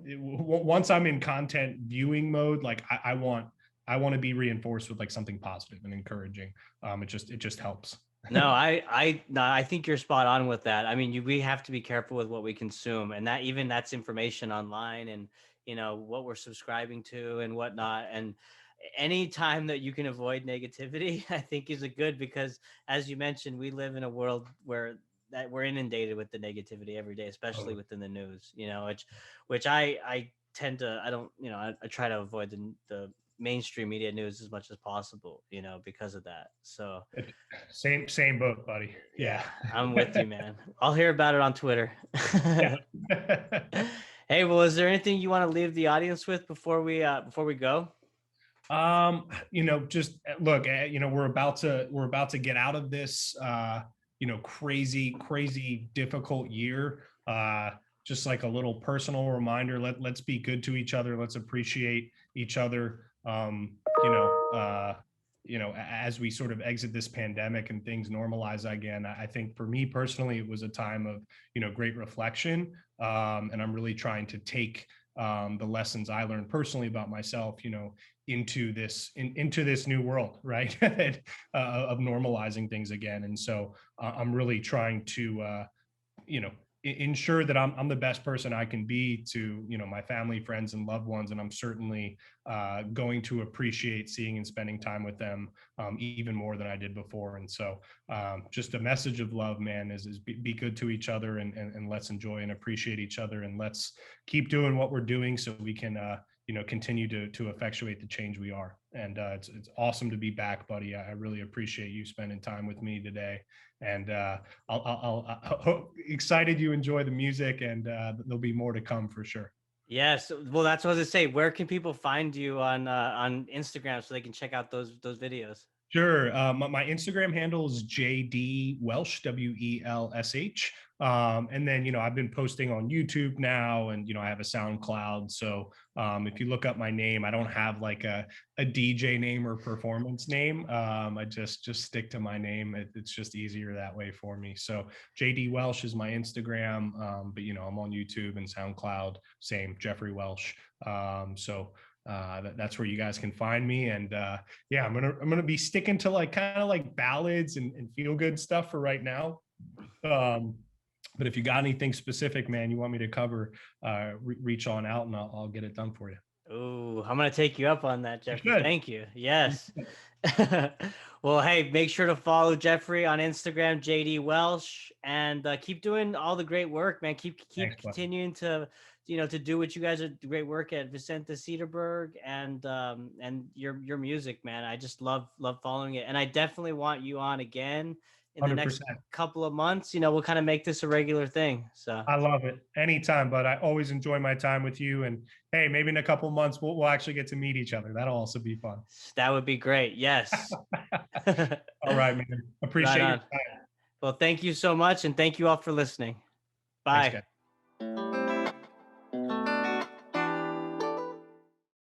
C: once I'm in content viewing mode, like I want to be reinforced with like something positive and encouraging. It just helps.
B: No, I think you're spot on with that. I mean, we have to be careful with what we consume, and that's information online, and what we're subscribing to and whatnot. And any time that you can avoid negativity, I think is a good, because as you mentioned, we live in a world where that we're inundated with the negativity every day, especially within the news. Which I tend to I don't I try to avoid the mainstream media news as much as possible, because of that. So
C: Same boat, buddy.
B: yeah,
C: Yeah.
B: I'm with you, man. I'll hear about it on Twitter.
C: Yeah.
B: Hey, well, is there anything you want to leave the audience with before we go?
C: Just look, we're about to get out of this, crazy difficult year. Just like a little personal reminder, let's be good to each other. Let's appreciate each other. As we sort of exit this pandemic and things normalize again, I think for me personally, it was a time of, great reflection. And I'm really trying to take the lessons I learned personally about myself, into this new world, right? Of normalizing things again. And so I'm really trying to, ensure that I'm the best person I can be to, my family, friends, and loved ones. And I'm certainly going to appreciate seeing and spending time with them even more than I did before. And so just a message of love, man, is be good to each other, and let's enjoy and appreciate each other, and let's keep doing what we're doing so we can, continue to effectuate the change we are. And it's awesome to be back, buddy. I really appreciate you spending time with me today. And I'll excited you enjoy the music, and there'll be more to come for sure.
B: Yes. Well, that's what I was gonna say. Where can people find you on Instagram so they can check out those videos?
C: Sure. My Instagram handle is JD Welsh, WELSH. And then, I've been posting on YouTube now, and, I have a SoundCloud. So if you look up my name, I don't have like a DJ name or performance name. I just stick to my name. It's just easier that way for me. So JD Welsh is my Instagram. But, I'm on YouTube and SoundCloud, same Jeffrey Welsh. That's where you guys can find me. And yeah, I'm gonna be sticking to like kind of like ballads and feel good stuff for right now. But if you got anything specific, man, you want me to cover, reach on out and I'll get it done for you.
B: Oh, I'm gonna take you up on that, Jeffrey. Thank you. Yes. Well, hey, make sure to follow Jeffrey on Instagram, JD Welsh, and keep doing all the great work, man. Keep
C: Thanks,
B: continuing to to do what you guys are great work at Vicente Sederberg and your music, man. I just love following it, and I definitely want you on again in the next
C: 100%.
B: couple of months. We'll kind of make this a regular thing. So
C: I love it anytime, but I always enjoy my time with you. And hey, maybe in a couple of months we'll actually get to meet each other. That'll also be fun.
B: that would be great. Yes.
C: All right, man. Appreciate
B: Right
C: your
B: on.
C: time.
B: Well, thank you so much, and thank you all for listening.
C: Thanks,
B: Bye.
C: guys.